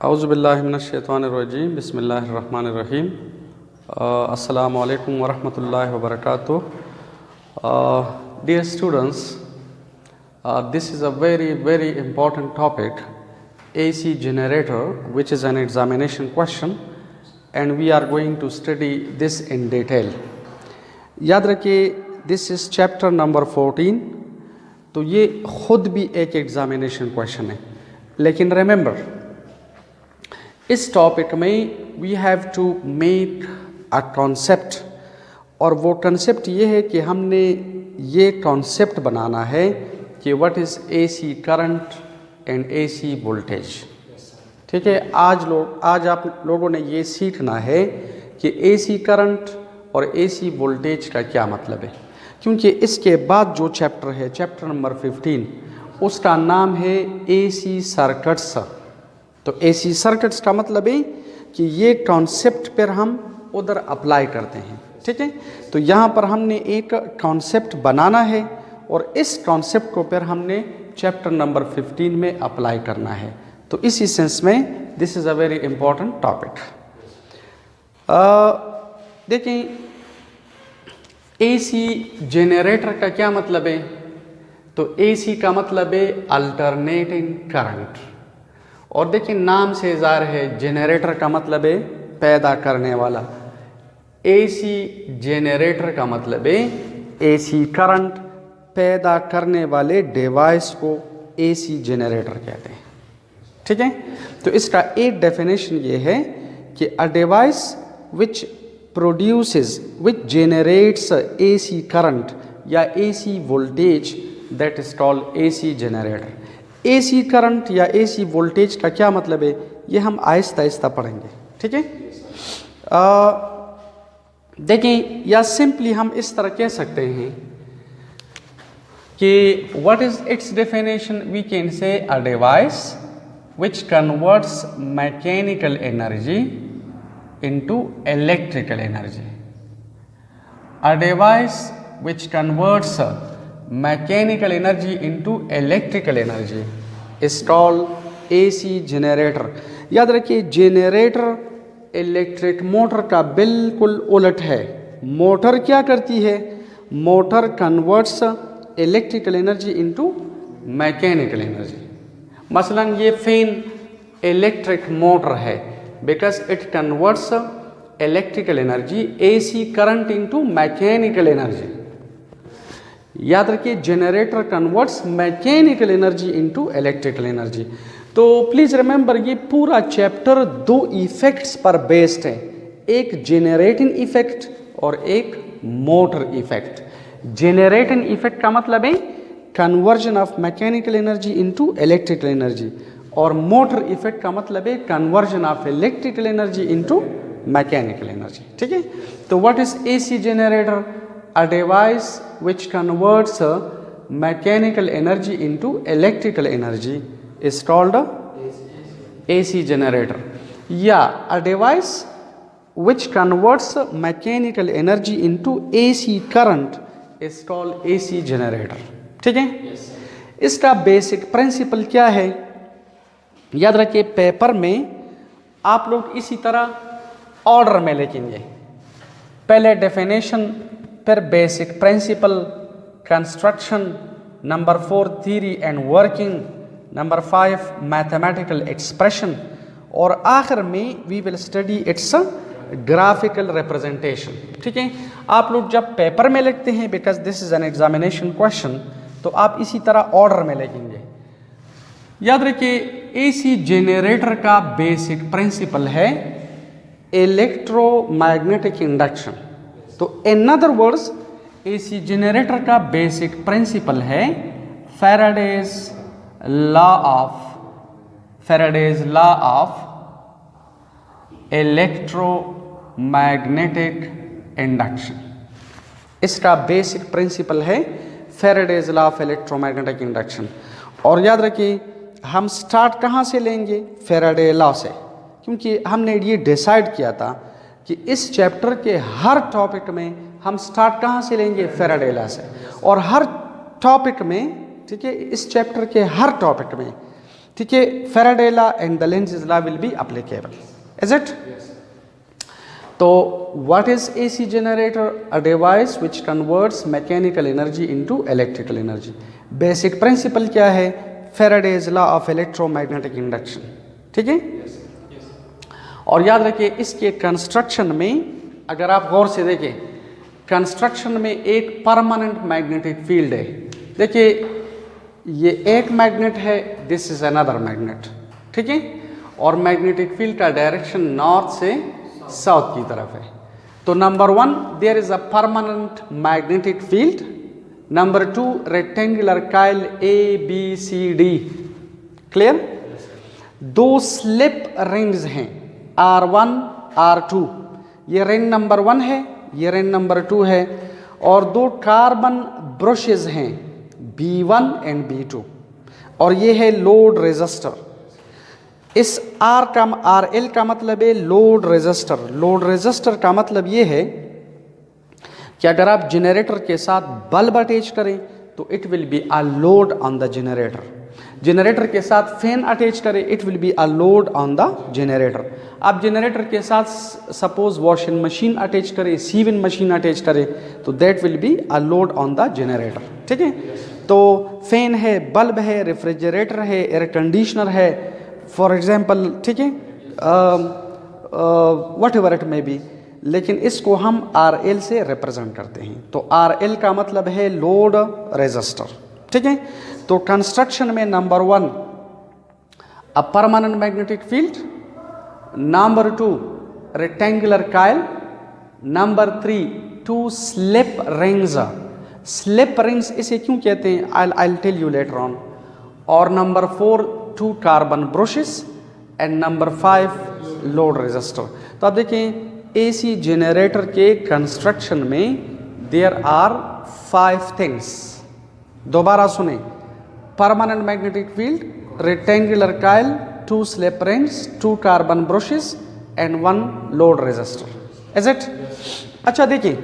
औज़ुबिल्लाहिमिनश्शैतानिर्रजीम बिस्मिल्लाहिर्रहमानिर्रहीम। अस्सलामु अलैकुम वरहमतुल्लाहि वबरकातुह। Dear students, this is a very important topic, AC generator, which is an examination question, and we are going to study this in detail. याद रखिए, this is chapter number 14. तो ये खुद भी एक एग्जामिनेशन क्वेश्चन है, लेकिन रिमेंबर इस टॉपिक में we have to make a concept, और वो कॉन्सेप्ट ये है कि हमने ये कॉन्सेप्ट बनाना है कि what is AC current and AC voltage. ठीक है, आज आप लोगों ने ये सीखना है कि एसी करंट और एसी वोल्टेज का क्या मतलब है, क्योंकि इसके बाद जो चैप्टर है, चैप्टर नंबर 15, उसका नाम है एसी सर्किट्स। तो एसी सर्किट्स का मतलब है कि ये कॉन्सेप्ट पर हम उधर अप्लाई करते हैं। ठीक है, तो यहाँ पर हमने एक कॉन्सेप्ट बनाना है और इस कॉन्सेप्ट को फिर हमने चैप्टर नंबर 15 में अप्लाई करना है। तो इसी सेंस में this is a very important topic. देखें, एसी जनरेटर का क्या मतलब है। तो एसी का मतलब है अल्टरनेटिंग करंट, और देखिए नाम से ज़ाहिर है जनरेटर का मतलब है पैदा करने वाला। एसी जनरेटर का मतलब है एसी करंट पैदा करने वाले डिवाइस को एसी जनरेटर कहते हैं। ठीक है, तो इसका एक डेफिनेशन ये है कि a device which produces which generates AC current या AC voltage, that is called AC generator. AC current या एसी वोल्टेज का क्या मतलब है, ये हम आहिस्ता आहिस्ता पढ़ेंगे। ठीक है, देखें, या सिंपली हम इस तरह कह सकते हैं कि what is its definition, we can say a device which converts mechanical energy into electrical energy. A device which converts mechanical energy into electrical energy is called AC generator. याद रखिए, जनरेटर इलेक्ट्रिक मोटर का बिल्कुल उलट है। Motor क्या करती है, motor converts electrical energy into mechanical energy. मसलन ये फैन इलेक्ट्रिक मोटर है because it converts electrical energy AC current into mechanical energy. याद रखिए, generator converts mechanical energy into electrical energy. तो प्लीज़ रिमेंबर, ये पूरा चैप्टर दो इफेक्ट्स पर बेस्ड है, एक जेनरेटिंग इफेक्ट और एक मोटर इफेक्ट। जेनरेटिंग इफेक्ट का मतलब है conversion of mechanical energy into electrical energy, और मोटर इफेक्ट का मतलब है conversion of electrical energy into mechanical energy. ठीक है, तो what is AC generator? A device which converts mechanical energy into electrical energy is called a AC generator. Yeah, a device which converts mechanical energy into AC current is called AC generator. ठीक है, इसका basic principle क्या है, याद रखिए paper में आप लोग इसी तरह ऑर्डर में लिखेंगे, पहले डेफिनेशन, फिर basic principle, construction, number 4 theory and working, number 5 mathematical expression, और आखिर में we will study its graphical representation. ठीक है, आप लोग जब पेपर में लिखते हैं, because this is an examination question, तो आप इसी तरह ऑर्डर में लिखेंगे। याद रखिए, एसी जनरेटर का बेसिक प्रिंसिपल है इलेक्ट्रोमैग्नेटिक इंडक्शन। तो in other words, AC generator का बेसिक प्रिंसिपल है Faraday's law of electromagnetic induction. इसका बेसिक प्रिंसिपल है Faraday's law of electromagnetic induction. और याद रखिए, हम स्टार्ट कहाँ से लेंगे, फैराडे लॉ से, क्योंकि हमने ये डिसाइड किया था कि इस चैप्टर के हर टॉपिक में हम स्टार्ट कहाँ से लेंगे, फैराडे लॉ से। और हर टॉपिक में, ठीक है, इस चैप्टर के हर टॉपिक में ठीक है, Faraday law and the Lenz law will be applicable, is it? तो what is AC generator? A device which converts mechanical energy into electrical energy. Basic principle क्या है? Faraday's law of electromagnetic induction, ठीक है। और याद रखिए इसके construction में अगर आप गौर से देखें, कंस्ट्रक्शन में एक परमानेंट मैग्नेटिक फील्ड है। देखिए ये एक मैग्नेट है, दिस इज अनदर मैग्नेट, ठीक है, और मैग्नेटिक फील्ड का डायरेक्शन नॉर्थ से साउथ की तरफ है। तो number 1 there is a permanent magnetic field, number 2 rectangular coil ABCD, clear? दो स्लिप रिंग्स हैं R1 R2, ये रिंग नंबर 1 है, ये रिंग नंबर 2 है, और दो कार्बन ब्रशेज हैं B1 एंड B2, और ये है लोड रेजिस्टर। इस RL का मतलब है लोड रेजिस्टर। लोड रेजिस्टर का मतलब ये है कि अगर आप जनरेटर के साथ बल्ब अटैच करें तो it will be a load on the generator. Generator के साथ फैन अटैच करें, it will be a load on the generator. आप जनरेटर के साथ सपोज वॉशिंग मशीन अटैच करें, सीविंग मशीन अटैच करें, तो that will be a load on the generator, ठीक है। तो फैन है, बल्ब है, रेफ्रिजरेटर है, एयर कंडीशनर है, फॉर एग्जाम्पल, ठीक है, what ever it may be, लेकिन इसको हम RL से रिप्रेजेंट करते हैं। तो RL का मतलब है लोड रेजिस्टर, ठीक है। तो कंस्ट्रक्शन में number 1 a permanent magnetic field, number 2 rectangular coil, number 3 2 slip rings. Slip rings इसे क्यों कहते हैं I tell you later on. और number 4 2 carbon brushes and number 5 load resistor. तो आप देखें AC जनरेटर के कंस्ट्रक्शन में देयर आर 5 थिंग्स। दोबारा सुने, permanent magnetic field, rectangular coil, 2 slip rings, 2 carbon brushes and 1 load resistor, is it? अच्छा देखिए,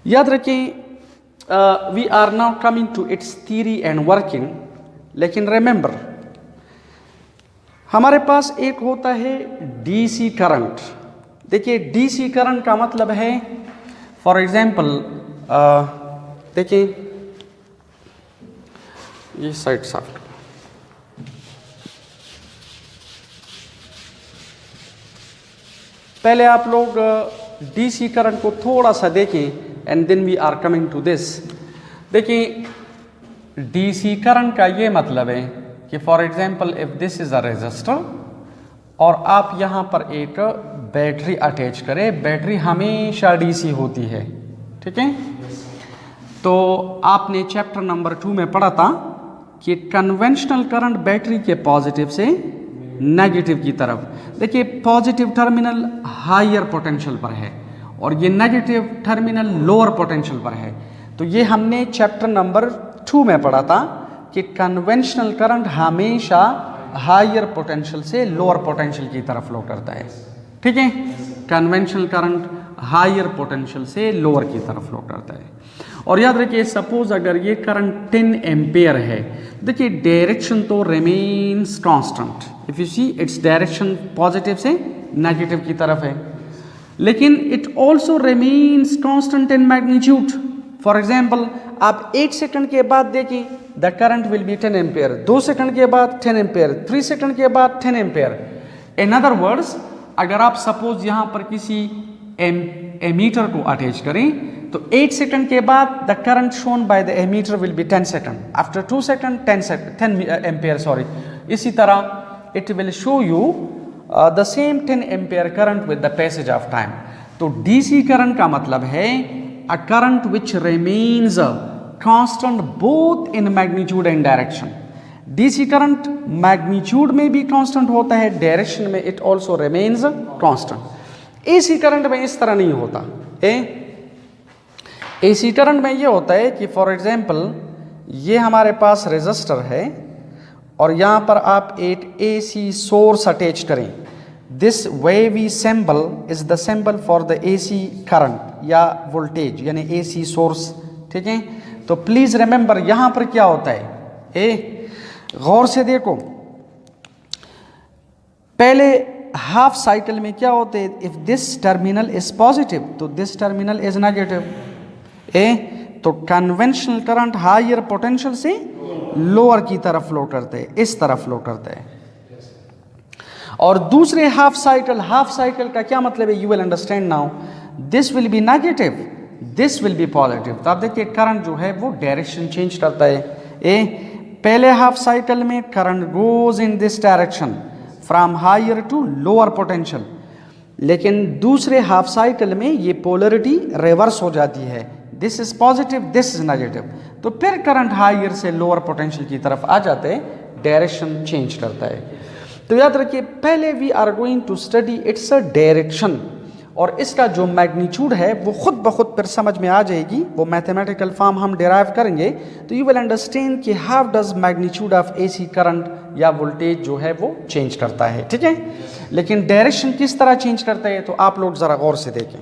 याद रखें we are now coming to its theory and working. लेकिन रिमेंबर हमारे पास एक होता है DC करंट। देखिए DC करंट का मतलब है, फॉर एग्जाम्पल देखिए ये साइड साफ, पहले आप लोग DC करंट को थोड़ा सा देखें and then we are coming to this. देखिए DC करंट का ये मतलब है कि for example if this is a resistor और आप यहाँ पर एक बैटरी अटैच करें, बैटरी हमेशा DC होती है, ठीक है। तो आपने चैप्टर नंबर 2 में पढ़ा था कि कन्वेंशनल करंट बैटरी के पॉजिटिव से नेगेटिव की तरफ, देखिए पॉजिटिव टर्मिनल हायर पोटेंशियल पर है और ये नेगेटिव टर्मिनल लोअर पोटेंशियल पर है। तो ये हमने चैप्टर नंबर 2 में पढ़ा था कि कन्वेंशनल करंट हमेशा हायर पोटेंशियल से लोअर पोटेंशियल की तरफ फ्लो करता है, ठीक है। कन्वेंशनल करंट हायर पोटेंशियल से लोअर की तरफ फ्लो करता है। और याद रखिए सपोज अगर ये करंट 10 एम्पेयर है, देखिए डायरेक्शन तो remains constant, if you see its direction positive से नेगेटिव की तरफ है, लेकिन it also remains constant in magnitude. For example आप 8 सेकंड के बाद देखिए the current will be 10 ampere, 2 second के बाद 10 एम्पेयर, 3 सेकंड के बाद 10 एम्पेयर। इन अदर वर्ड्स अगर आप सपोज यहाँ पर किसी एमीटर को अटैच करें तो 8 सेकंड के बाद the current shown by the ammeter will be 10 second, after 2 second 10 ampere sorry. इसी तरह it will show you the same 10 ampere current with the passage of time. तो DC करंट का मतलब है a current which remains constant both in magnitude and direction। DC current magnitude में भी constant होता है, डायरेक्शन में it also remains constant. AC current में इस तरह नहीं होता। AC करंट में ये होता है कि फॉर एग्जाम्पल ये हमारे पास रेजिस्टर है और यहाँ पर आप एक AC सोर्स अटैच करें, this wavy symbol is the symbol for the AC current या वोल्टेज यानी AC सोर्स, ठीक है। तो प्लीज रिमेंबर यहाँ पर क्या होता है, गौर से देखो, पहले हाफ साइकिल में क्या होते हैं, if this terminal is positive तो दिस टर्मिनल इज नेगेटिव, तो कन्वेंशनल करंट हायर पोटेंशियल से लोअर की तरफ फ्लो करते हैं, इस तरफ फ्लो करते हैं। और दूसरे हाफ साइकिल का क्या मतलब है, you will understand now, this will B negative, this will B positive. तो आप देखिए करंट जो है वो डायरेक्शन चेंज करता है। पहले हाफ साइकिल में current goes in this direction from higher to lower potential, लेकिन दूसरे हाफ साइकिल में ये पोलरिटी रिवर्स हो जाती है, this is positive, this is negative, तो फिर करंट हायर से लोअर पोटेंशियल की तरफ आ जाते हैं, डायरेक्शन चेंज करता है। तो याद रखिए पहले we are going to study its a direction, और इसका जो मैग्नीट्यूड है वो खुद ब खुद फिर समझ में आ जाएगी, वो मैथमेटिकल फॉर्म हम डिराइव करेंगे तो यू विल अंडरस्टैंड कि how does magnitude of AC current या वोल्टेज जो है वो चेंज करता है, ठीक है। लेकिन डायरेक्शन किस तरह चेंज करता है तो आप लोग ज़रा गौर से देखें।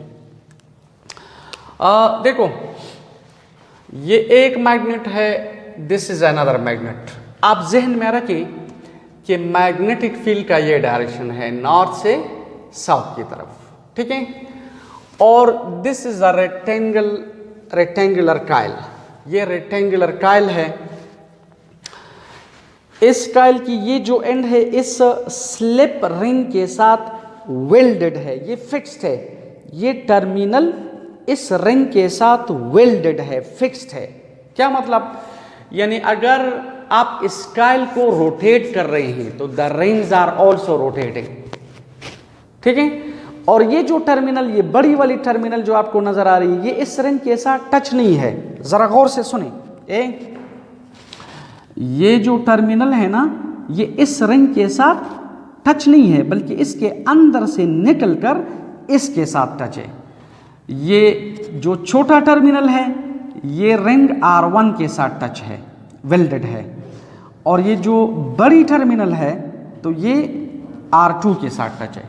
देखो ये एक मैग्नेट है, दिस इज अनदर मैग्नेट। आप जहन में रखें कि मैग्नेटिक फील्ड का ये डायरेक्शन है नॉर्थ से साउथ की तरफ, ठीक है। और this is a rectangular Kyle, ये रेक्टेंगुलर काइल है। इस काइल की ये जो एंड है इस स्लिप रिंग के साथ वेल्डेड है, ये फिक्स्ड है, ये टर्मिनल इस रिंग के साथ वेल्डेड है, फिक्स्ड है। क्या मतलब, यानी अगर आप इस काइल को रोटेट कर रहे हैं तो the rings are also rotating, ठीक है। और ये जो टर्मिनल, ये बड़ी वाली टर्मिनल जो आपको नजर आ रही है, ये इस रिंग के साथ टच नहीं है। जरा गौर से सुने, ये जो टर्मिनल है ना, ये इस रिंग के साथ टच नहीं है, बल्कि इसके अंदर से निकलकर इसके साथ टच है। ये जो छोटा टर्मिनल है ये रिंग R1 के साथ टच है, वेल्डेड है। और ये जो बड़ी टर्मिनल है तो ये R2 के साथ टच है।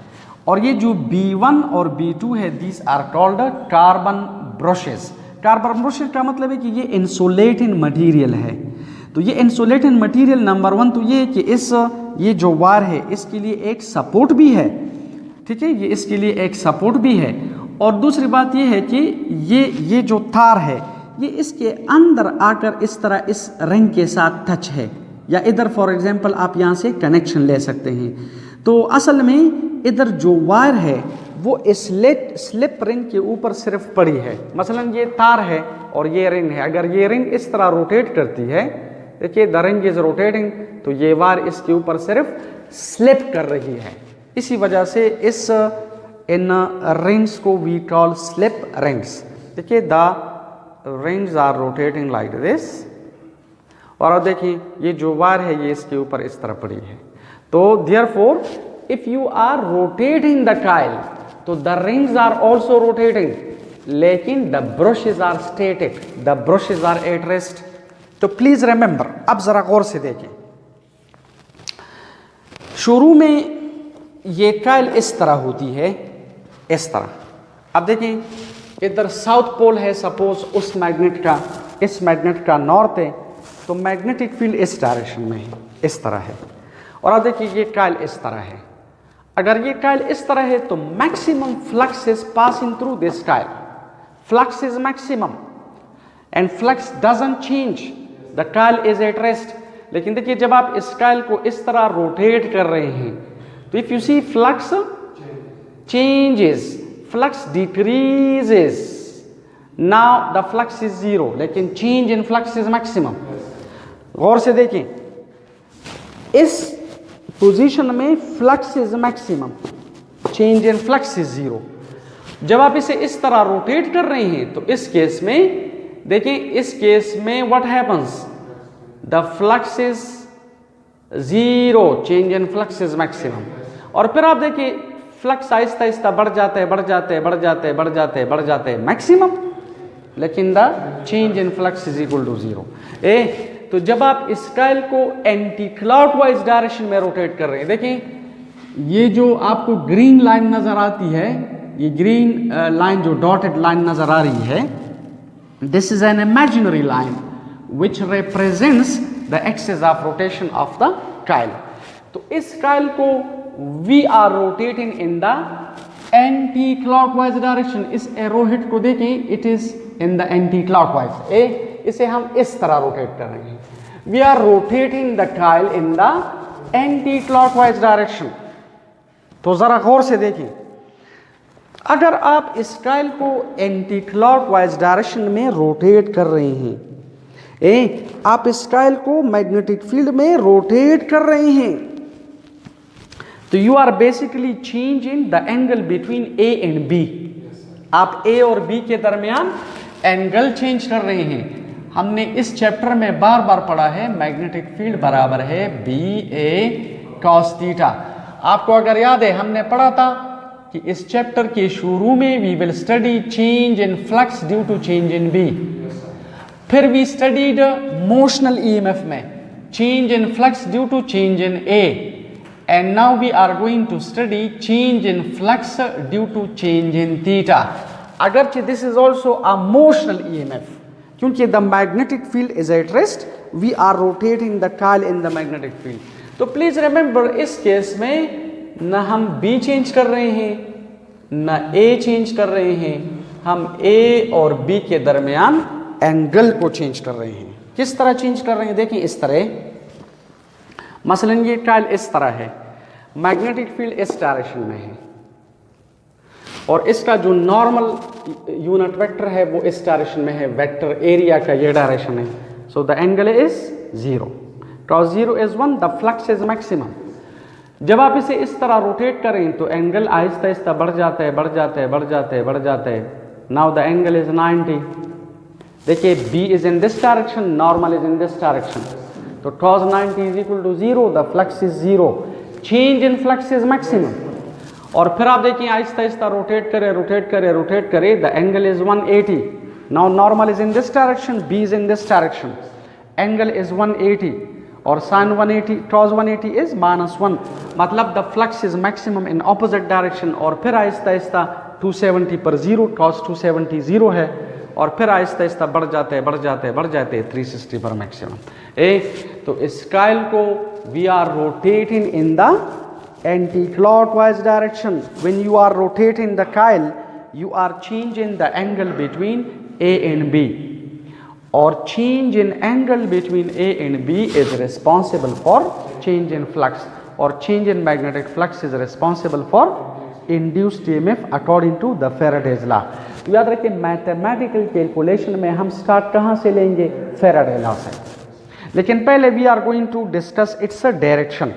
और ये जो B1 और B2 है, these are called carbon brushes. Carbon brushes का मतलब है कि ये इंसुलेटिंग मटेरियल है। तो ये इंसुलेटिंग मटेरियल नंबर 1 तो ये है कि ये जो वायर है इसके लिए एक सपोर्ट भी है, ठीक है, ये इसके लिए एक सपोर्ट भी है। और दूसरी बात ये है कि ये जो तार है ये इसके अंदर आकर इस तरह इस रिंग के साथ टच है, या इधर फॉर एग्जांपल आप यहाँ से कनेक्शन ले सकते हैं। तो असल में इधर जो वायर है वो स्लिप रिंग के ऊपर सिर्फ पड़ी है। मसलन ये तार है और ये रिंग है, अगर ये रिंग इस तरह रोटेट करती है, देखिए द रिंग इज रोटेटिंग, तो ये वायर इसके ऊपर सिर्फ स्लिप कर रही है। इसी वजह से इन रिंग्स को वी कॉल स्लिप रिंग्स। देखिए the rings are rotating like this, और अब देखिए ये जो वायर है ये इसके ऊपर इस तरह पड़ी है। तो therefore if you are rotating the coil तो the rings are also rotating, लेकिन the brushes are static, the brushes are at rest. तो प्लीज रिमेंबर, अब जरा गौर से देखें, शुरू में ये काइल इस तरह होती है, इस तरह। अब देखें इधर साउथ पोल है सपोज उस मैग्नेट का, इस मैग्नेट का नॉर्थ है, तो मैग्नेटिक फील्ड इस डायरेक्शन में है, इस तरह है। और अब देखिए ये काइल इस तरह है। अगर ये काइल इस तरह है तो maximum flux is passing through this Kyle, flux is maximum and flux doesn't change, the Kyle is at rest. लेकिन देखिए जब आप इस काइल को इस तरह रोटेट कर रहे हैं तो if you see flux changes, flux decreases, now the flux is zero, लेकिन change in flux is maximum. गौर से देखें, इस पोजीशन में flux is maximum, change in flux is zero. जब आप इसे इस तरह रोटेट कर रहे हैं तो इस केस में देखिए, इस केस में what happens, the flux is zero, change in flux is maximum. और फिर आप देखिए फ्लक्स आहिस्ता आहिस्ता बढ़ जाते हैं, बढ़ जाते हैं, बढ़ जाते हैं, बढ़ जाते हैं, बढ़ जाते हैं मैक्सिमम, लेकिन the change in flux is equal to zero. तो जब आप इस काइल को एंटी क्लॉकवाइज डायरेक्शन में रोटेट कर रहे हैं, देखिए ये जो आपको ग्रीन लाइन नजर आती है, ये ग्रीन लाइन जो डॉटेड लाइन नजर आ रही है, this is an imaginary line which represents the axis of rotation of the coil. तो इस काइल को we are rotating in the anti clockwise direction. इस एरोहेड को देखें, it is in the anti clockwise. इसे हम इस तरह रोटेट कर रहे हैं। We are rotating the coil in the anti clockwise direction. तो जरा गौर से देखिए, अगर आप इस काइल को एंटी क्लॉकवाइज डायरेक्शन में रोटेट कर रहे हैं, आप इस काइल को मैग्नेटिक फील्ड में रोटेट कर रहे हैं, तो you are basically changing the angle between A and B. आप ए और बी के दरमियान एंगल चेंज कर रहे हैं। हमने इस चैप्टर में बार बार पढ़ा है मैग्नेटिक फील्ड बराबर है बी ए कॉस थीटा। आपको अगर याद है, हमने पढ़ा था कि इस चैप्टर के शुरू में we will study change in flux due to change in B. फिर वी स्टडीड मोशनल ईएमएफ में change in flux due to change in A, and now we are going to study change in flux due to change in theta. अगरचे this is also a motional EMF, क्योंकि the magnetic field is at rest, we are rotating the coil in the magnetic field. तो please remember, इस case में न हम B change कर रहे हैं न ए चेंज कर रहे हैं, हम ए और बी के दरमियान एंगल को चेंज कर रहे हैं। किस तरह चेंज कर रहे हैं? देखिए इस तरह, मसलन ये काइल इस तरह है, मैग्नेटिक फील्ड इस डायरेक्शन में है और इसका जो नॉर्मल यूनिट वेक्टर है वो इस डायरेक्शन में है, वेक्टर एरिया का ये डायरेक्शन है। So the angle is 0, cos 0 is 1, the flux is maximum। जब आप इसे इस तरह रोटेट करें तो एंगल आहिस्ता आहिस्ता बढ़ जाता है, बढ़ जाता है, बढ़ जाता है, बढ़ जाता है। Now the angle is 90। देखिए B is in this direction, normal is in this direction, तो cos 90 is equal to 0, the flux is 0, change in flux is maximum. और फिर आप देखिए आहिस्ता आहिस्ता रोटेट करे, रोटेट करे, रोटेट करे, the angle is 180। Now normal is in this direction, B is in this direction, angle is 180 और sin 180 cos 180 is -1, मतलब the flux is maximum in opposite direction. और फिर आहिस्ता आहिस्ता 270 पर 0, cos 270 0 है, और फिर आहिस्ता आहिस्ता बढ़ जाते हैं, बढ़ जाते हैं, बढ़ जाते हैं 360 पर मैक्सिमम। तो इस काइल को we are rotating in the anti clockwise direction. When you are rotating the coil, you are changing the angle between A and B, or change in angle between A and B is responsible for change in flux, or change in magnetic flux is responsible for induced EMF according to the Faraday's law। तो याद रखिए, mathematical calculation में हम start कहाँ से लेंगे? Faraday law से। लेकिन पहले we are going to discuss its direction.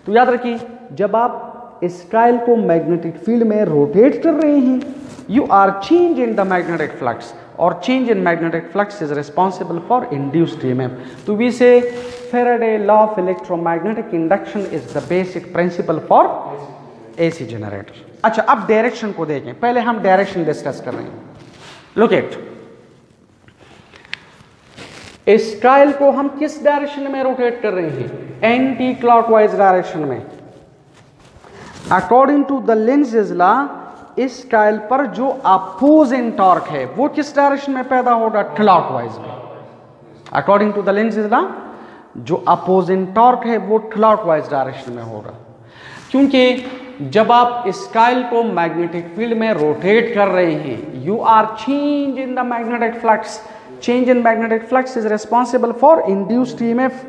तो याद रखिए, जब आप इस काइल को मैग्नेटिक फील्ड में रोटेट कर रहे हैं, you are change in the magnetic flux, or change in magnetic flux is responsible for induced EMF। तो we say Faraday law of electromagnetic induction is the basic principle for AC generator। अच्छा, अब direction को देखें। पहले हम direction discuss कर रहे हैं। Look at, इस काइल को हम किस डायरेक्शन में रोटेट कर रहे हैं? एंटी क्लॉकवाइज डायरेक्शन में। अकॉर्डिंग टू द लेंज़ेज़ लॉ, इस काइल पर जो अपोजिंग टॉर्क है वो किस डायरेक्शन में पैदा होगा? क्लॉकवाइज में। अकॉर्डिंग टू द लेंज़ेज़ लॉ, जो अपोजिंग टॉर्क है वो क्लॉकवाइज डायरेक्शन में होगा, क्योंकि जब आप इस काइल को मैग्नेटिक फील्ड में रोटेट कर रहे हैं, you are change in the magnetic flux. Change in magnetic flux is responsible for induced EMF।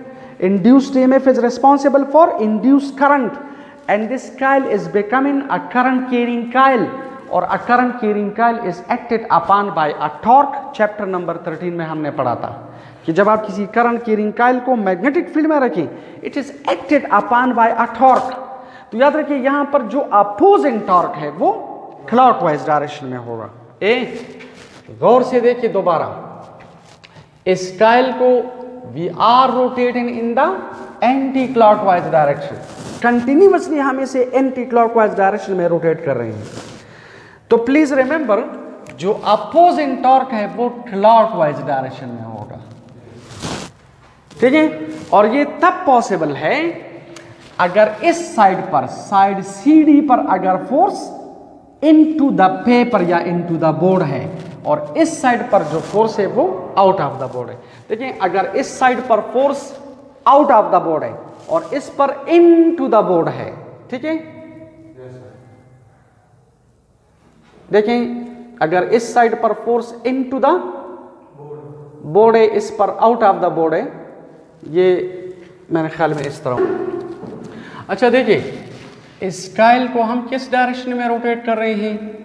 Induced EMF is responsible for induced current, and this coil is becoming a current carrying coil, और a current carrying coil is acted upon by a torque। Chapter number 13 में हमने पढ़ा था कि जब आप किसी current carrying coil को मैग्नेटिक फील्ड में रखें, it is acted upon bye a torque. तो याद रखिए, यहां पर जो अपोजिंग टॉर्क है वो क्लॉकवाइज डायरेक्शन में होगा। गौर से देखिए दोबारा, इस कॉइल को we are rotating in the anti clockwise direction. Continuously हम इसे एंटी क्लॉकवाइज डायरेक्शन में रोटेट कर रहे हैं। तो प्लीज रिमेंबर, जो अपोजिंग टॉर्क है वो क्लॉकवाइज डायरेक्शन में होगा, ठीक है। और ये तब पॉसिबल है अगर इस साइड पर, साइड CD पर अगर फोर्स इनटू द पेपर या इनटू द बोर्ड है, और इस साइड पर जो फोर्स है वो आउट ऑफ द बोर्ड है। देखिए, अगर इस साइड पर force out of the board है और इस पर इन टू द बोर्ड है, ठीक है। देखें अगर इस साइड पर force into the board है, इस पर आउट ऑफ द बोर्ड है, ये मेरे ख्याल में इस तरह। अच्छा देखिए, इस कॉइल को हम किस डायरेक्शन में रोटेट कर रहे हैं?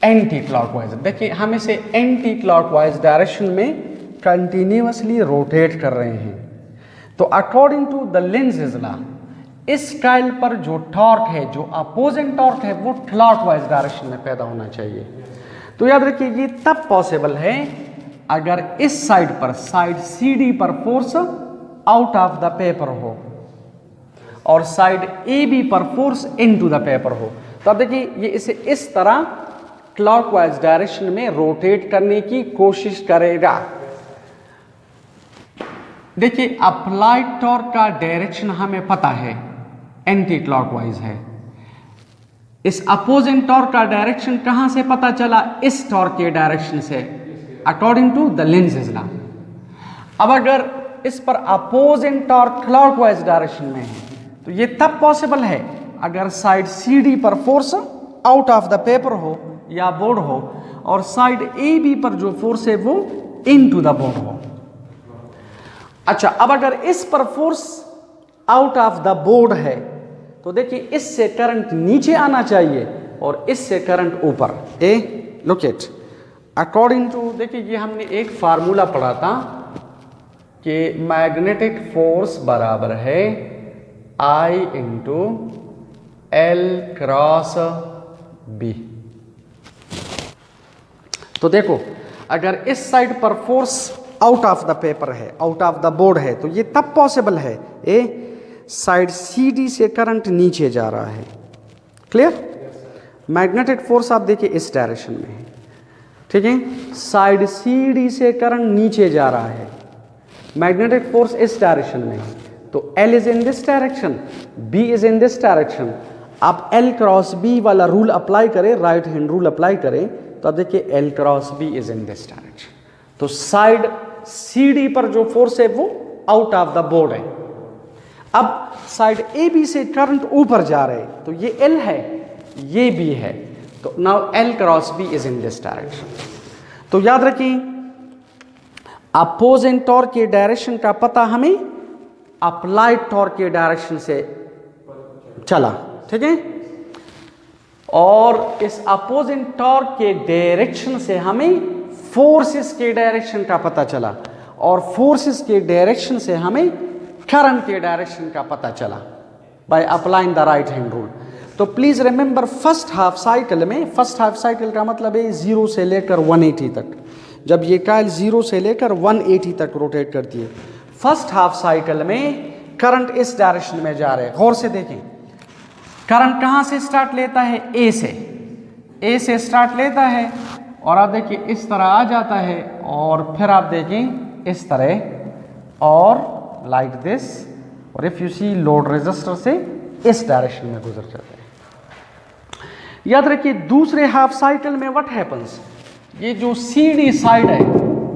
Anti clockwise. देखिए हम इसे एंटी क्लॉकवाइज डायरेक्शन में कंटिन्यूअसली रोटेट कर रहे हैं। तो according to the Lenz law, इस कॉइल पर जो टॉर्क है, जो अपोजिंग टॉर्क है, वो क्लॉकवाइज डायरेक्शन में पैदा होना चाहिए। तो याद रखिए ये तब पॉसिबल है अगर इस साइड पर, साइड CD पर force out of the paper हो और साइड AB पर फोर्स इनटू द पेपर हो। तो अब देखिए ये इसे इस तरह क्लॉकवाइज डायरेक्शन में रोटेट करने की कोशिश करेगा। देखिए अप्लाइड टॉर्क का डायरेक्शन हमें पता है, एंटी क्लॉकवाइज है। इस अपोजिंग टॉर्क का डायरेक्शन कहां से पता चला? इस टॉर्क के डायरेक्शन से, according to the Lenz law. अब अगर इस पर अपोजिंग टॉर्क क्लॉकवाइज डायरेक्शन में है तो ये तब पॉसिबल है अगर साइड CD पर force out of the paper हो या बोर्ड हो और साइड AB पर जो फोर्स है वो इन टू द बोर्ड हो। अच्छा, अब अगर इस पर force out of the board है तो देखिए इससे करंट नीचे आना चाहिए और इससे करंट ऊपर। लुक इट, अकॉर्डिंग टू, देखिए ये हमने एक फार्मूला पढ़ा था कि मैग्नेटिक फोर्स बराबर है I into L cross B। तो देखो अगर इस साइड पर force out of the paper है, आउट ऑफ द बोर्ड है, तो ये तब पॉसिबल है साइड CD से करंट नीचे जा रहा है। क्लियर? मैग्नेटिक फोर्स आप देखिए इस डायरेक्शन में है, ठीक है। साइड CD से करंट नीचे जा रहा है, मैग्नेटिक फोर्स इस डायरेक्शन में है। तो L is in this direction, B is in this direction. आप L क्रॉस B वाला रूल अप्लाई करें, राइट हैंड रूल अप्लाई करें, तो अब देखिए L cross B is in this direction. तो साइड CD पर जो फोर्स है वो आउट ऑफ द बोर्ड है। अब साइड AB से करंट ऊपर जा रहे हैं, तो ये L है, ये B है, तो now L cross B is in this direction. तो याद रखिए अपोजिंग टॉर्क के डायरेक्शन का पता हमें अप्लाइड टॉर्क के डायरेक्शन से चला, ठीक है। और इस अपोजिंग टॉर्क के डायरेक्शन से हमें फोर्सेस के डायरेक्शन का पता चला और फोर्सेस के डायरेक्शन से हमें करंट के डायरेक्शन का पता चला by applying the right hand rule. तो please remember first half cycle में, फर्स्ट हाफ साइकिल का मतलब है 0 से लेकर 180 तक। जब ये कॉइल 0 से लेकर 180 तक रोटेट करती है, फर्स्ट हाफ साइकिल में करंट इस डायरेक्शन में जा रहे हैं। गौर से देखें करंट कहां से स्टार्ट लेता है? ए से स्टार्ट लेता है और आप देखिए इस तरह आ जाता है और फिर आप देखें इस तरह और लाइक दिस, और if you see load resistor से इस डायरेक्शन में गुजर जाता है। याद रखिए दूसरे हाफ साइकिल में व्हाट हैपेंस, ये जो CD साइड है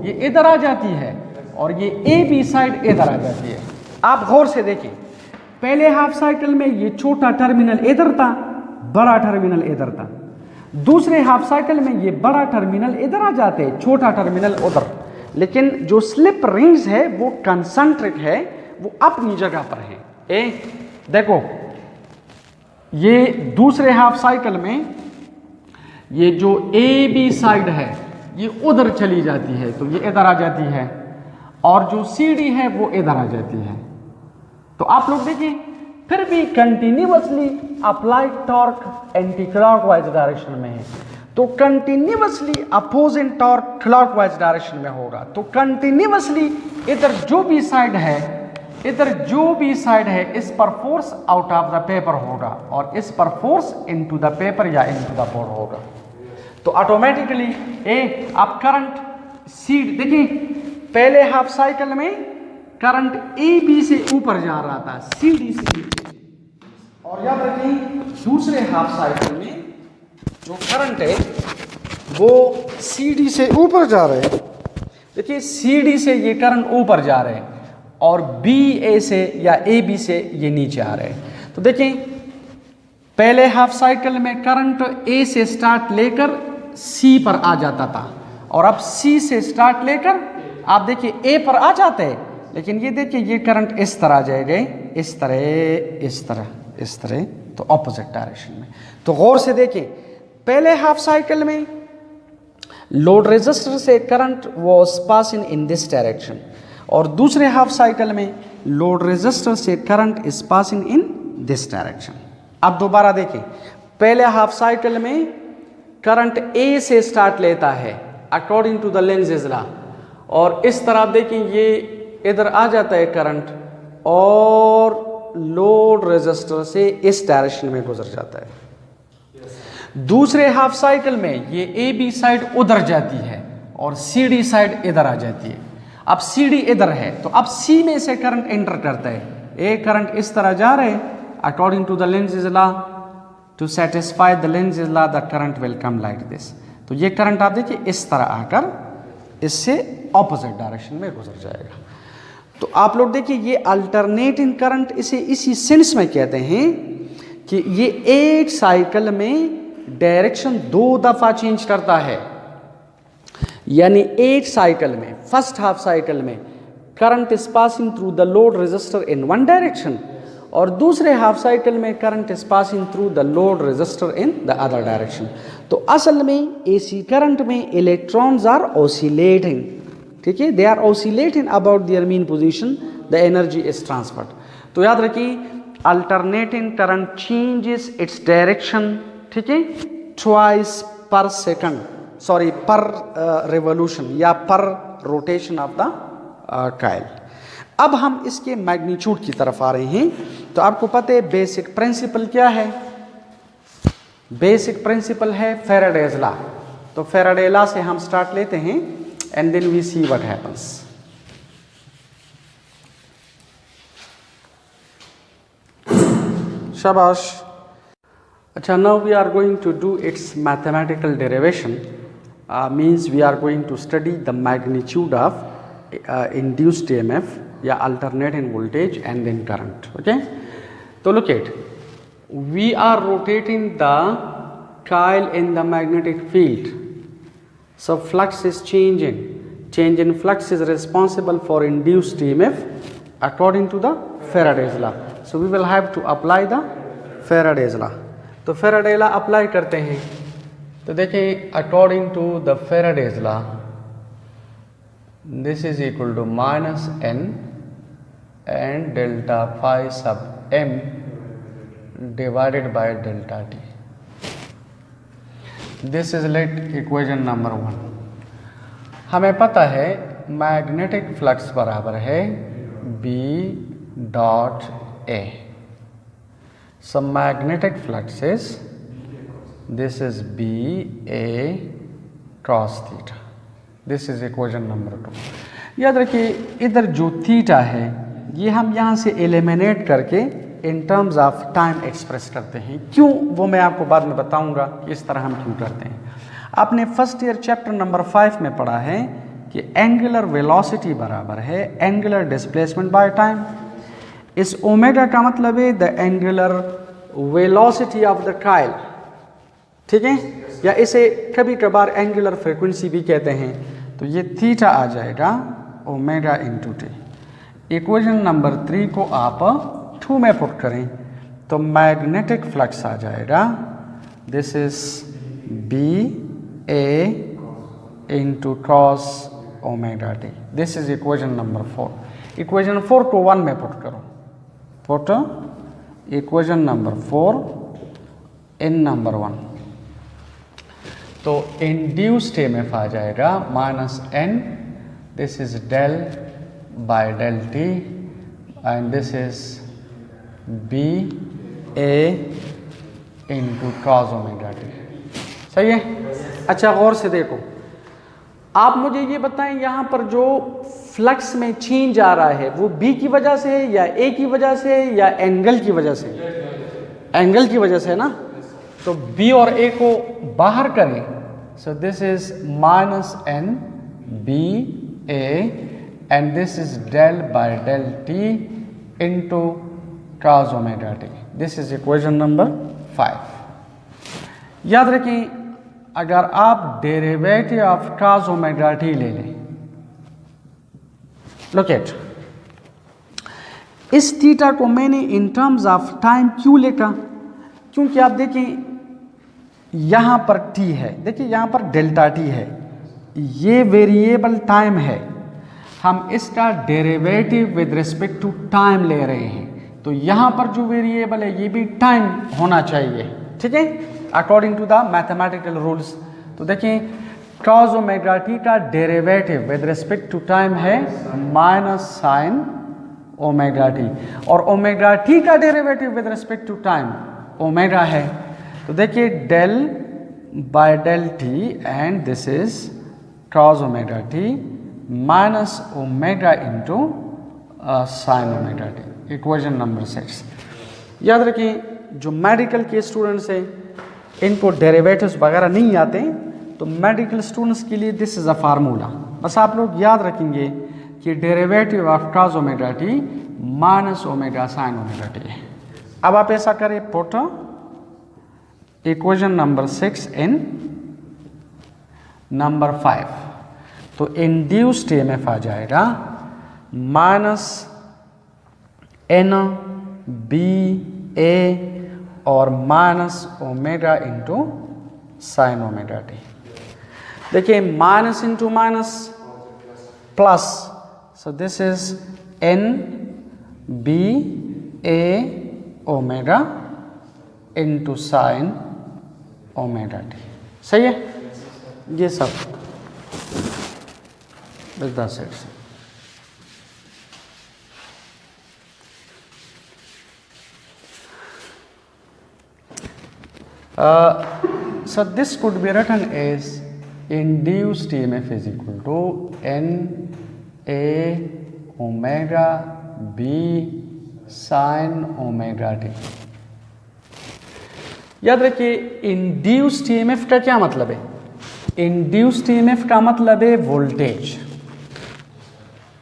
ये इधर आ जाती है और ये AB साइड इधर आ जाती है। आप गौर से देखिए पहले हाफ साइकिल में ये छोटा टर्मिनल इधर था, बड़ा टर्मिनल इधर था। दूसरे हाफ साइकिल में ये बड़ा टर्मिनल इधर आ जाते हैं, छोटा टर्मिनल उधर। लेकिन जो स्लिप रिंग्स है वो कंसंट्रिक है, वो अपनी जगह पर है। देखो ये दूसरे हाफ साइकिल में ये जो AB साइड है ये उधर चली जाती है, तो ये इधर आ जाती है, और जो CD है वो इधर आ जाती है। तो आप लोग देखिए फिर भी continuously applied torque anti clockwise direction में है, तो continuously opposing torque clockwise direction में होगा। तो कंटिन्यूअसली इधर जो भी साइड है, इधर जो भी साइड है, इस पर force out of the paper होगा और इस पर फोर्स इनटू द पेपर या इनटू द बोर्ड होगा। तो ऑटोमेटिकली आप करंट सीड देखिए पहले हाफ साइकिल में करंट AB से ऊपर जा रहा था, CD से नीचे। और याद रखिए दूसरे हाफ साइकिल में जो करंट है वो CD से ऊपर जा रहे हैं। देखिए CD से ये करंट ऊपर जा रहे हैं और बी ए से या ए बी से ये नीचे आ रहे हैं। तो देखें पहले हाफ साइकिल में करंट ए से स्टार्ट लेकर सी पर आ जाता था और अब सी से स्टार्ट लेकर आप देखिए ए पर आ जाते हैं, लेकिन ये देखिए ये करंट इस तरह आ जाएगा, इस तरह इस तरह इस तरह, तो ऑपोजिट डायरेक्शन में। तो गौर से देखें पहले हाफ साइकिल में लोड रेजिस्टर से current was passing in this direction और दूसरे हाफ साइकिल में लोड रेजिस्टर से current is passing in this direction. अब दोबारा देखें पहले हाफ साइकिल में करंट ए से स्टार्ट लेता है according to the Lenz law और इस तरह देखें ये इधर आ जाता है करंट और लोड रेजिस्टर से इस डायरेक्शन में गुजर जाता है। दूसरे हाफ साइकिल में ये ए बी साइड उधर जाती है और सी डी साइड इधर आ जाती है। अब सी डी इधर है तो अब सी में से करंट एंटर करता है, ए करंट इस तरह जा रहे हैं according to the Lenz law, to satisfy the Lenz law the current will come like this. तो ये करंट आप देखिए इस तरह आकर इससे ऑपोजिट डायरेक्शन में गुजर जाएगा। तो आप लोग देखिए ये अल्टरनेटिंग करंट इसे इसी सेंस में कहते हैं कि ये एक साइकिल में डायरेक्शन 2 दफा चेंज करता है, यानी एक साइकिल में फर्स्ट हाफ साइकिल में current is passing through the load resistor in one direction और दूसरे हाफ साइकिल में current is passing through the load resistor in the other direction. तो असल में एसी करंट में इलेक्ट्रॉन्स आर ऑसिलेटिंग, ठीक है, they are oscillating about their mean position, the energy is transferred. तो याद रखिए alternating current changes its direction, ठीक है, ट्वाइस पर सेकंड, सॉरी पर रिवोल्यूशन या पर रोटेशन ऑफ द काइल। अब हम इसके मैग्नीट्यूड की तरफ आ रहे हैं। तो आपको पता है बेसिक प्रिंसिपल क्या है? बेसिक प्रिंसिपल है फैराडेज लॉ। तो फैराडे लॉ से हम स्टार्ट लेते हैं and then we see what happens. शाबाश। अच्छा, now we are going to do its mathematical derivation, means we are going to study the magnitude of induced EMF या alternating voltage and then current. Okay, so look at, we are rotating the coil in the magnetic field, so flux is changing. Change in flux is responsible for induced EMF according to the Faraday's law. So we will have to apply the Faraday's law. तो Faraday law apply करते हैं। तो देखिए according to the Faraday's law, this is equal to minus n and delta phi sub m divided by delta t. This is let equation number 1. हमें पता है magnetic flux बराबर है B dot A. So magnetic flux is, this is B A cos theta. This is equation number 2। याद रखिए इधर जो theta है ये हम यहाँ से एलिमिनेट करके in terms of time express करते हैं। क्यों, वो मैं आपको बाद में बताऊंगा कि इस तरह हम क्यों करते हैं। आपने फर्स्ट ईयर चैप्टर नंबर 5 में पढ़ा है कि एंगुलर वेलोसिटी बराबर है एंगुलर डिस्प्लेसमेंट बाय टाइम। इस ओमेगा का मतलब है the angular velocity of the Kyle, ठीक है, या इसे कभी कभार एंगुलर फ्रीक्वेंसी भी कहते हैं। तो ये थीटा आ जाएगा omega into T. Equation number 3 को आप 2 में पुट करें तो मैग्नेटिक फ्लक्स आ जाएगा, this is B A into cos omega t. This is equation number 4। Equation 4 को 1 में पुट करो, put equation number 4 in number 1। तो इंड्यूस्ड EMF आ जाएगा minus n, this is del by del t and this is B A into cos omega T. सही है? अच्छा गौर से देखो, आप मुझे ये बताएं यहाँ पर जो फ्लक्स में चेंज आ रहा है वो B की वजह से है या A की वजह से है या एंगल की वजह से? एंगल की वजह से है ना। तो B और A को बाहर करें, सो this is minus n B A and this is del by del t into cos omega t. This is equation number 5. याद रखें, अगर आप derivative of cos omega t ले लें, look at, इस थीटा को मैंने इन टर्म्स ऑफ टाइम क्यों लिखा? क्योंकि आप देखें यहां पर t है, देखिए यहां पर डेल्टा t है, ये वेरिएबल टाइम है, हम इसका derivative with respect to time ले रहे हैं, तो यहां पर जो वेरिएबल है ये भी टाइम होना चाहिए, ठीक है, according to the mathematical rules. तो देखें cos ओमेगा t का derivative with respect to time है माइनस साइन ओमेगा t, और ओमेगा t का derivative with respect to time omega है, तो देखिए del by del t and this is cos omega t minus omega into sine omega t, equation number 6। याद रखिए जो medical के students हैं इनको डेरिवेटिव्स वगैरह नहीं आते, तो मेडिकल स्टूडेंट्स के लिए दिस इज अ फार्मूला, बस आप लोग याद रखेंगे कि derivative of cos omega t minus omega sine omega t है। अब आप ऐसा करें, पुट इक्वेशन नंबर 6 इन नंबर 5, तो इंड्यूस्ड ईएमएफ आ जाएगा माइनस एन बी ए और minus omega into sine omega T. देखिए minus into minus plus, so this is N B A omega into sine omega T. सही है, ये सब with the sets. So this could be written as induced EMF is equal to N A omega B sin omega t। याद रखिए induced EMF का क्या मतलब है? इंड्यूस्ड ईएमएफ का मतलब है voltage.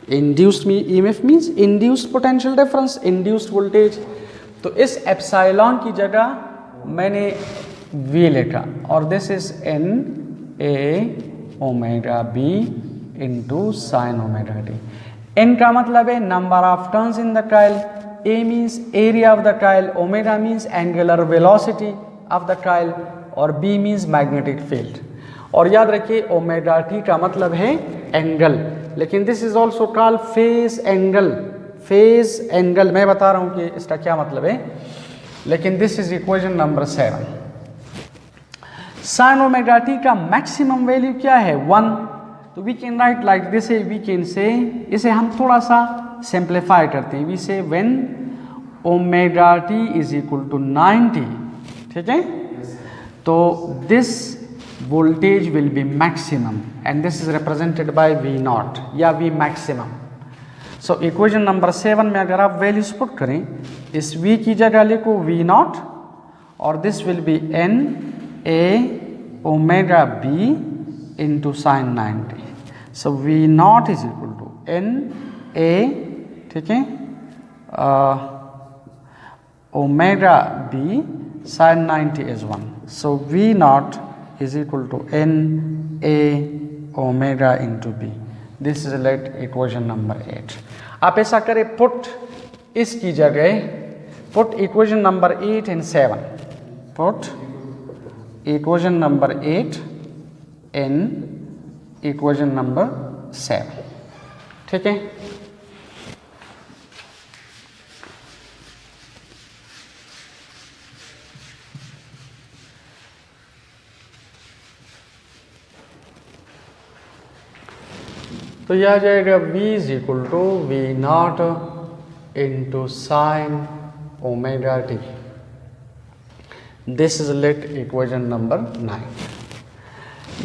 Induced EMF means induced potential difference, induced voltage. तो इस एप्सिलॉन की जगह मैंने V लिखा, और this is N A omega B into sine omega T. N का मतलब है number of turns in the coil, A means area of the coil, omega means angular velocity of the coil, और B means magnetic field. और याद रखिए omega t का मतलब है एंगल, लेकिन this is also called phase angle. Phase angle मैं बता रहा हूं कि इसका क्या मतलब है, लेकिन this is equation number 7। Sine omega t का मैक्सिमम वैल्यू क्या है? 1। तो we can write like this, we can say, इसे हम थोड़ा सा सिंप्लीफाई करते हैं, we say when omega t is equal to 90, ठीक है, तो this voltage will be maximum and this is represented by V naught या V maximum। so equation number 7 में अगर आप values put करें, इस V की जगह लिखो V naught और this will be N A omega B into sin 90। so V naught is equal to N A, ठीक है, omega B sin 90 is 1, so V naught is equal to N A omega into B। This is like equation number 8। आप ऐसा करें, put इसकी जगह put equation number 8 and 7, put equation number 8 in equation number 7, ठीक है। तो यह आ जाएगा V is equal to V not into sine omega t. This is let equation number 9।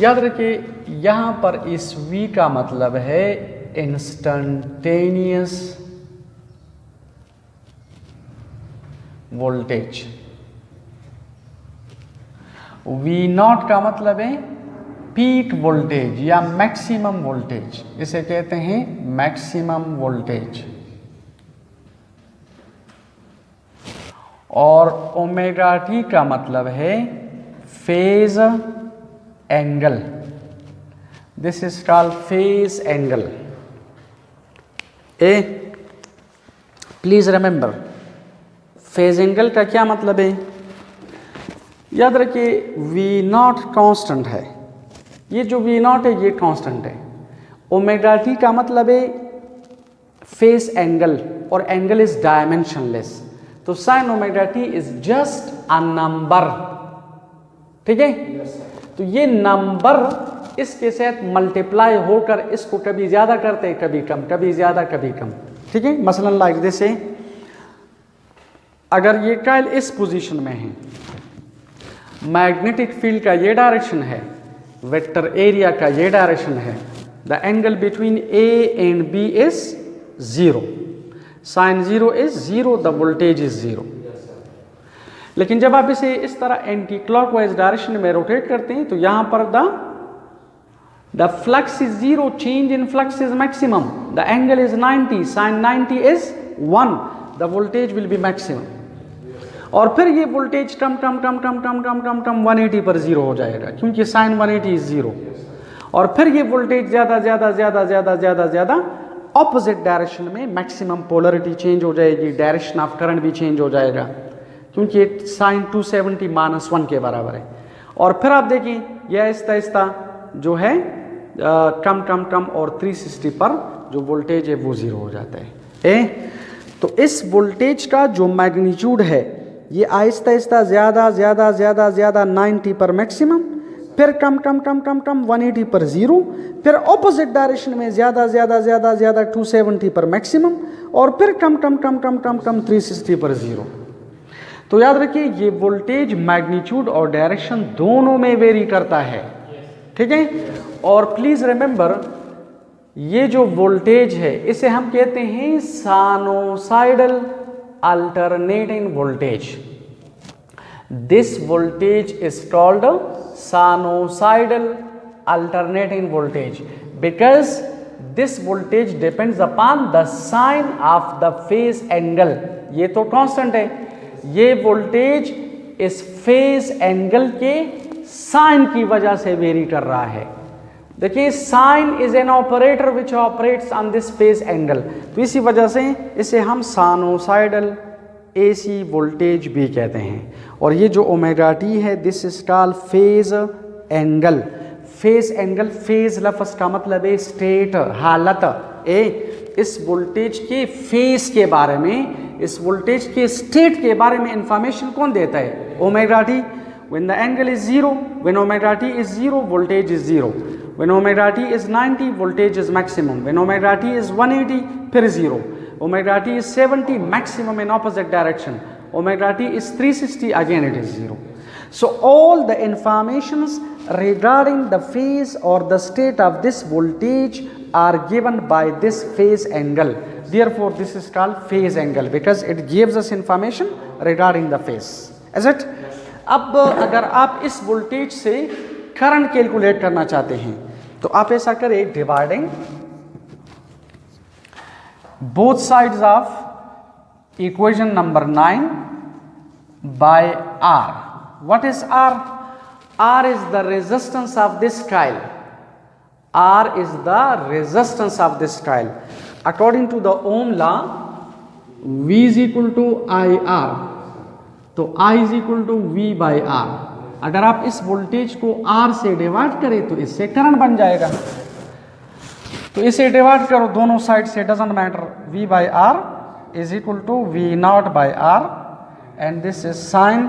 याद रखिए यहाँ पर इस V का मतलब है इंस्टंटेनियस वोल्टेज, V नॉट का मतलब है पीक वोल्टेज या मैक्सिमम वोल्टेज, इसे कहते हैं मैक्सिमम वोल्टेज। और ओमेगा टी का मतलब है phase angle, this is called phase angle. A please remember, phase angle का क्या मतलब है? याद रखिए वी नॉट कांस्टेंट है, ये जो वी नॉट है ये कांस्टेंट है। ओमेगा टी का मतलब है फेज एंगल और एंगल इज डायमेंशनलेस, तो sign omega t is just a number, ठीक है? तो ये नंबर इसके साथ मल्टीप्लाई होकर इसको कभी ज्यादा करते हैं कभी कम, कभी ज्यादा कभी कम, ठीक है? मसलन लाइक दिस है, अगर ये कॉइल इस पोजीशन में है, मैग्नेटिक फील्ड का ये डायरेक्शन है, वेक्टर एरिया का ये डायरेक्शन है, the angle between A and B is 0, sine 0 is 0, the voltage is 0। लेकिन जब आप इसे इस तरह एंटी क्लॉकवाइज डायरेक्शन में रोटेट करते हैं तो यहां पर the flux is 0, change in flux is maximum, the angle is 90, sine 90 is 1, the voltage will be maximum. और फिर ये वोल्टेज कम 180 पर 0 हो जाएगा, क्योंकि साइन 180 इज 0। और फिर ये वोल्टेज ज्यादा ऑपोजिट डायरेक्शन में मैक्सिमम पोलरिटी चेंज हो जाएगी, डायरेक्शन ऑफ करंट भी चेंज हो जाएगा, क्योंकि साइन 270 -1 के बराबर है। और फिर आप देखिए यह आहिस्ता जो है कम और 360 पर जो वोल्टेज है वो 0 हो जाता है। तो इस वोल्टेज का जो मैग्नीट्यूड है ये आहिस्ता ज्यादा 90 पर मैक्सिमम, फिर कम 180 पर 0, फिर ऑपोजिट डायरेक्शन में ज्यादा 270 पर मैक्सिमम, और फिर कम 360 पर 0। तो याद रखिए ये वोल्टेज मैग्नीट्यूड और डायरेक्शन दोनों में वेरी करता है, ठीक है? और प्लीज रिमेंबर, ये जो वोल्टेज है इसे हम कहते हैं sinusoidal alternating voltage. This voltage is called sinusoidal alternating voltage because this voltage depends upon the sine of the phase angle. ये तो कांस्टेंट है, ये वोल्टेज इस फेज एंगल के साइन की वजह से वेरी कर रहा है। देखिए sine is an operator which operates on this phase angle, तो इसी वजह से इसे हम साइनोसाइडल एसी वोल्टेज भी कहते हैं। और ये जो ओमेगा टी है this is called phase angle. Phase angle, phase लफ्ज़ का मतलब है स्टेट, हालत। इस वोल्टेज के फेज के बारे में, इस वोल्टेज के स्टेट के बारे में इंफॉर्मेशन कौन देता है? Omega T. When the angle is 0, when omega t is 0, voltage is 0. When omega t is 90, voltage is maximum. When omega t is 180, फिर 0. Omega t is 70, maximum in opposite direction. Omega t is 360, again it is 0. So all the informations regarding the phase or the state of this voltage are given by this phase angle. Therefore, this is called phase angle because it gives us information regarding the phase. Is it? अब अगर आप इस voltage से current calculate करना चाहते हैं तो आप ऐसा करें, dividing both sides of equation number 9 by R. What is R? R is the resistance of this coil. R is the resistance of this coil. According to the Ohm law, V is equal to IR. तो I is equal to V by R। अगर आप इस voltage को R से divide करें तो इससे current बन जाएगा। तो इसे डिवाइड करो दोनों साइड से, doesn't matter, V by R is equal to V not by R and this is sine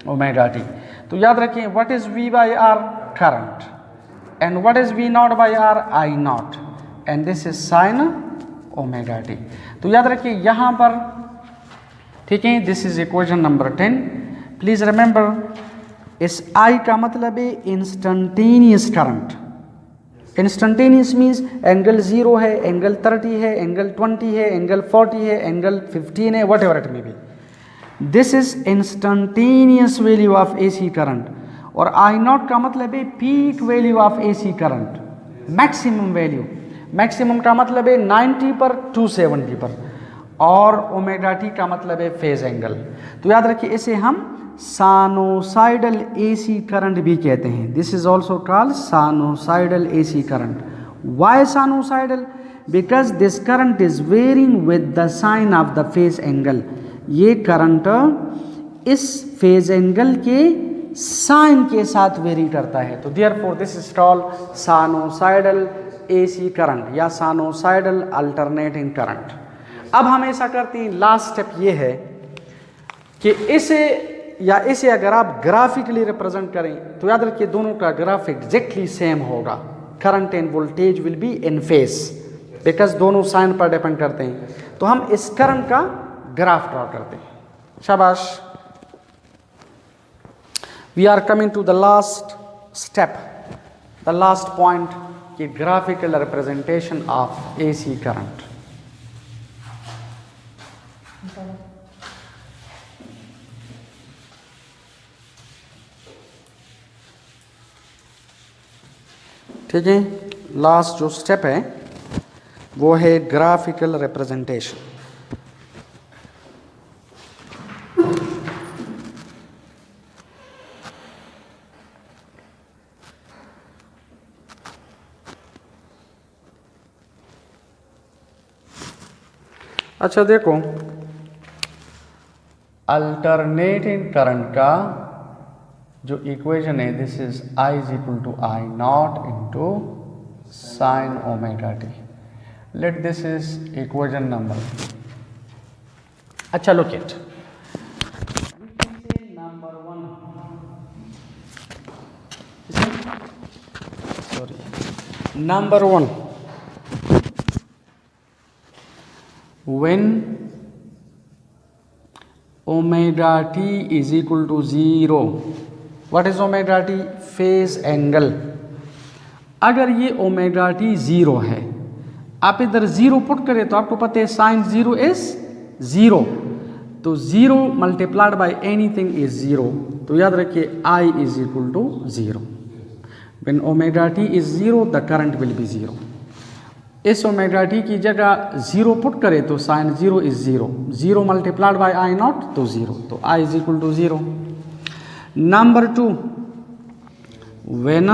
omega t. तो याद रखिए what is V by R? Current. And what is V not by R? I not, and this is sine omega t. तो याद रखिए यहां पर, ठीक है, this is equation number 10। Please remember इस I का मतलब है instantaneous current. Instantaneous means angle 0 है, एंगल 30 है, एंगल 20 है, एंगल 40 है, एंगल 15 है, what ever it may be. This is instantaneous value of AC current. और आई नॉट का मतलब है peak value of AC current, maximum value. Maximum का मतलब है 90 पर 270 पर, और ओमेगा टी का मतलब है फेज एंगल। तो याद रखिए इसे हम साइनोसाइडल एसी करंट भी कहते हैं। This is also called sinusoidal AC current. Why sinusoidal? Because this current is varying with the sine of the phase angle. ये करंट इस फेज एंगल के साइन के साथ वेरी करता है, तो therefore this is called sinusoidal AC current या sinusoidal alternating current. अब हम ऐसा करते हैं, लास्ट स्टेप ये है कि इसे अगर आप ग्राफिकली रिप्रेजेंट करें तो याद रखिए दोनों का ग्राफ एग्जैक्टली सेम होगा। Current end voltage will be in face, because दोनों साइन पर डिपेंड करते हैं। तो हम इस करंट का ग्राफ ड्रॉ करते हैं। शाबाश। We are coming to the last step, the last point कि graphical representation of AC current. ठीक है, लास्ट जो स्टेप है वो है ग्राफिकल रिप्रेजेंटेशन। अच्छा देखो, अल्टरनेटिंग करंट का जो इक्वेशन है, this is I is equal to I naught into sine omega T. Let this is equation number. अच्छा look it, number 1, sorry number 1, when omega t is equal to 0, what is omega t? phase angle। अगर ये omega T 0 है, आप इधर 0 put करें तो आपको पता है साइन 0 इज 0, तो 0 मल्टीप्लाइड बाय एनीथिंग इज 0। तो याद रखिए I is equal to 0। When omega t is 0 the current will be 0। इस ओमेगा टी की जगह 0 पुट करें तो sine 0 is 0, 0 multiplied by I not तो 0, तो I is equal to 0। Number 2, when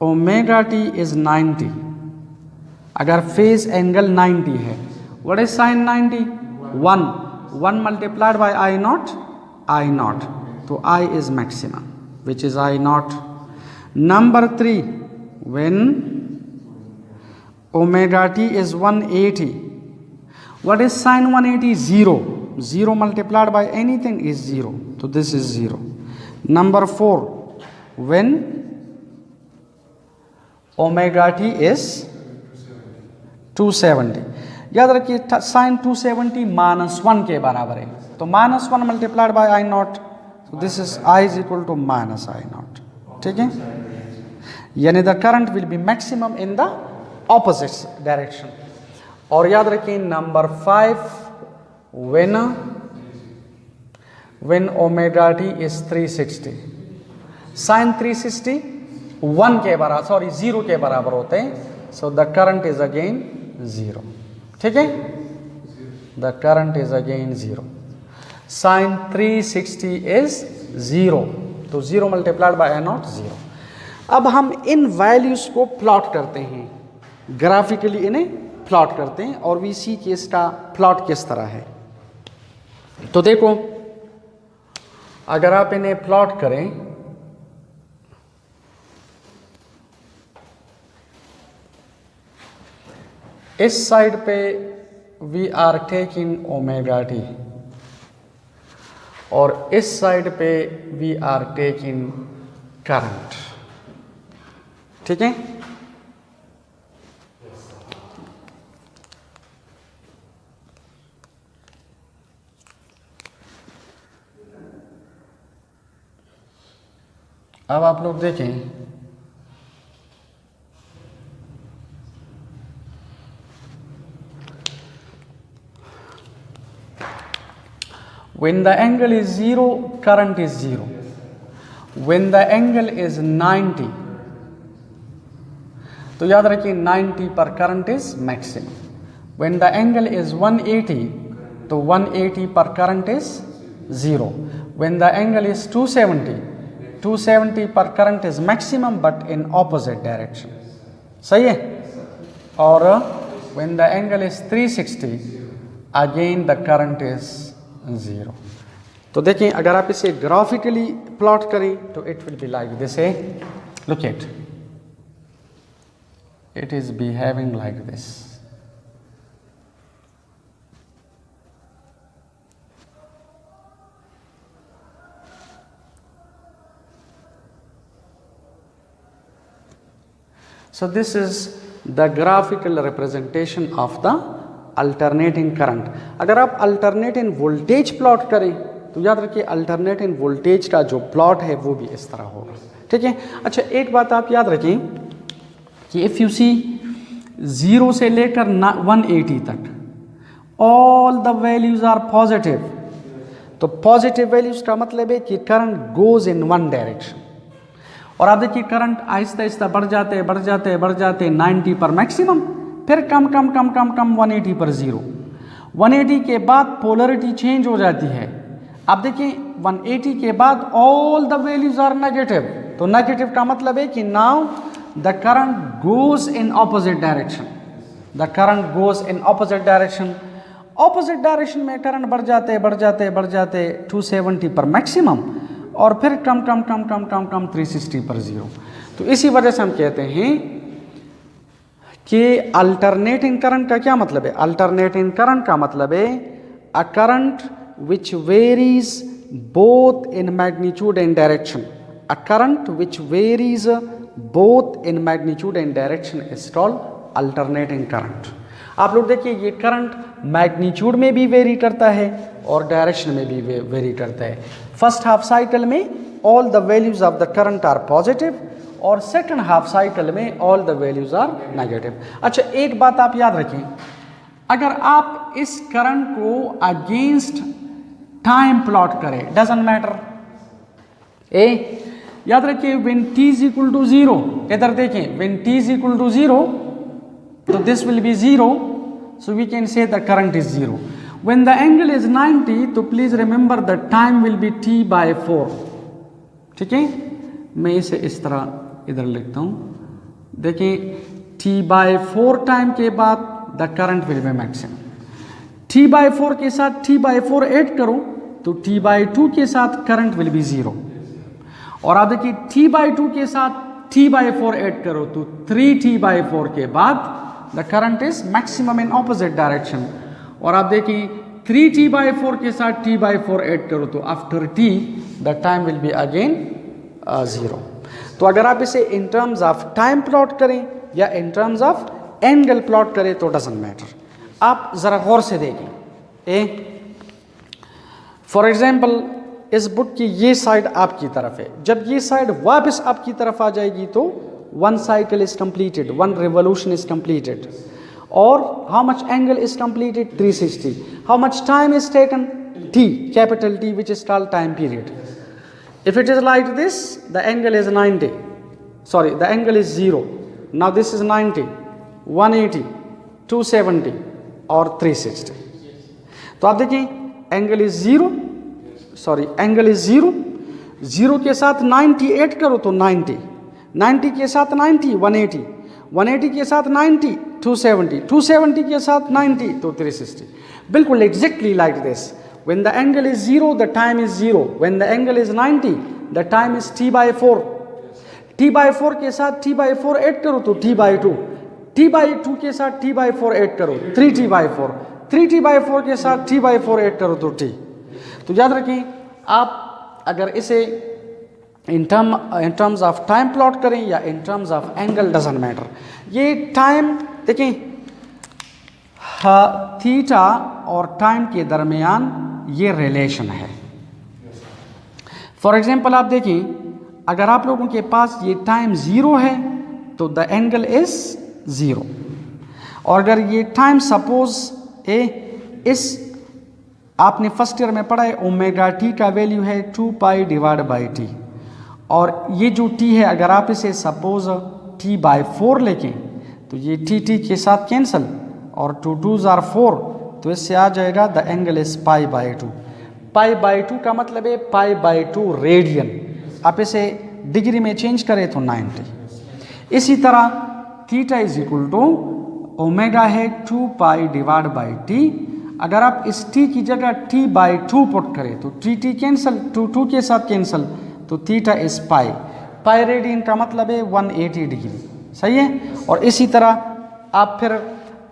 omega t is 90, अगर फेज एंगल 90 है, what is sine 90? 1 multiplied by I not, तो I is maximum which is I not. Number 3, when omega t is 180, what is sin 180? 0 multiplied by anything is 0, so this is 0। number 4, when omega t is 270, याद रखिए sin 270 -1 के बराबर है, तो -1 multiplied by I not, so this is I is equal to minus I not. ठीक है, यानी the current will be maximum in the opposite direction. और याद रखिए number 5, when omega t is 360, sine 360 1 के बराबर, सॉरी 0 के बराबर होते हैं, so the current is again 0। ठीक है, the current is again 0। Sine 360 is 0, तो 0 मल्टीप्लाइड बाय आई नॉट 0। अब हम इन वैल्यूज को प्लॉट करते हैं, ग्राफिकली इन्हें प्लॉट करते हैं, और वी सी कि इसका प्लॉट किस तरह है। तो देखो, अगर आप इन्हें प्लॉट करें, इस साइड पे we are taking omega t, और इस साइड पे वी आर टेकिंग करंट। ठीक है, अब आप लोग देखें, when the angle is 0, current is 0, when the angle is 90, तो याद रखिए 90 पर current is maximum. When the angle is 180, तो 180 पर current is 0। When the angle is 270, 270 पर current is maximum but in opposite direction. सही है। और when the angle is 360, again the current is 0। तो देखें, अगर आप इसे ग्राफिकली प्लॉट करें तो it will be like this. Look at, it is behaving like this. So this is the graphical representation of the alternating current. अगर आप alternating voltage plot करें तो याद रखिए alternating voltage का जो plot है वो भी इस तरह होगा। ठीक है। अच्छा, एक बात आप याद रखें कि इफ़ यू सी 0 से लेकर 180 तक all the values are positive, तो पॉजिटिव वैल्यूज का मतलब है कि current goes in one direction. और आप देखिए करंट आहिस्ता आहिस्ता बढ़ जाते 90 पर मैक्सिमम, फिर कम 180 पर 0। 180 के बाद पोलरिटी चेंज हो जाती है। आप देखिए 180 के बाद all the values are negative, तो नेगेटिव का मतलब है कि now the current goes in opposite direction. The current goes in opposite direction. Opposite direction में करंट बढ़ जाते 270 पर मैक्सिमम और फिर कम 360 पर 0। तो इसी वजह से हम कहते हैं कि अल्टरनेटिंग करंट का क्या मतलब है। अल्टरनेटिंग करंट का मतलब है a current which varies both in magnitude and direction. A current which varies both in magnitude and direction is called alternating current. आप लोग देखिए, ये करंट मैग्नीट्यूड में भी वेरी करता है और डायरेक्शन में भी वेरी करता है। फर्स्ट हाफ साइकिल में all the values of the current are positive और सेकंड हाफ साइकिल में all the values are negative. अच्छा, एक बात आप याद रखें, अगर आप इस करंट को अगेंस्ट टाइम प्लॉट करें, डजंट मैटर। याद रखिए when t is equal to 0, इधर देखें when t is equal to 0, तो this will be 0, so we can say the current is 0। When the angle is 90, तो please remember the time will be t/4। ठीक है, मैं इसे इस तरह इधर लिखता हूं। देखें t/4 टाइम के बाद the current will be maximum. t/4 के साथ t/4 ऐड करो तो t/2 के साथ करंट विल बी 0। और आप देखिए t/2 के साथ t/4 ऐड करो तो 3t/4 के बाद the current is maximum in opposite direction. और आप देखिए 3t/4 के साथ t/4 ऐड करो तो after t the time will be again 0। तो अगर आप इसे in terms of time plot करें या in terms of angle plot करें तो डजंट मैटर। आप जरा गौर से देखें। फॉर एग्जाम्पल, इस बुक की ये साइड आपकी तरफ है, जब ये साइड वापस आपकी तरफ आ जाएगी तो one cycle is completed, one revolution is completed. और how much angle is completed? 360। How much time is taken? t, capital T, which is called time period. If it is like this, the angle is 90. Sorry, the angle is 0. Now this is 90, 180, 270 और 360। तो आप देखिए angle is 0, sorry angle is 0, 0 के साथ 90 add करो तो 90, 90 के साथ 90 180, 180 के साथ 90 270, 270 के साथ 90 तो 360। बिल्कुल exactly like this. When the angle is 0 the time is 0, when the angle is 90 the time is t/4। t/4 के साथ t/4 ऐड करो तो t/2, t/2 के साथ t/4 ऐड करो 3t/4, 3t/4 के साथ t/4 ऐड करो तो t। तो याद रखें, आप अगर इसे in terms of time plot करें या in terms of angle doesn't matter. ये टाइम देखें, थीटा और टाइम के दरमियान ये रिलेशन है। फॉर एग्जांपल आप देखें, अगर आप लोगों के पास ये टाइम 0 है तो द एंगल इज 0। और अगर ये टाइम सपोज इस आपने फर्स्ट ईयर में पढ़ा है ओमेगा टी का वैल्यू है 2π/t और ये जो t है अगर आप इसे सपोज t/4 लेके तो ये t के साथ कैंसल और 2 2s are 4 तो इससे आ जाएगा द एंगल इज π/2। π/2 का मतलब है π/2 रेडियन, आप इसे डिग्री में चेंज करें तो 90। इसी तरह theta is equal to omega है 2π/t। अगर आप इस t की जगह t/2 पुट करें तो t कैंसल, 2 के साथ कैंसल, तो थीटा इज पाई रेडियन का मतलब है 180 डिग्री, सही है। और इसी तरह आप फिर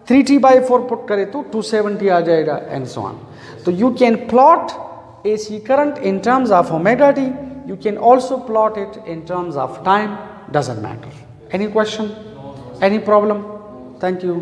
3t/4 पुट करें तो 270 आ जाएगा एंड सो ऑन। तो you can plot AC current in terms of omega t, you can also plot it in terms of time, doesn't matter. Any question? Any problem? Thank you.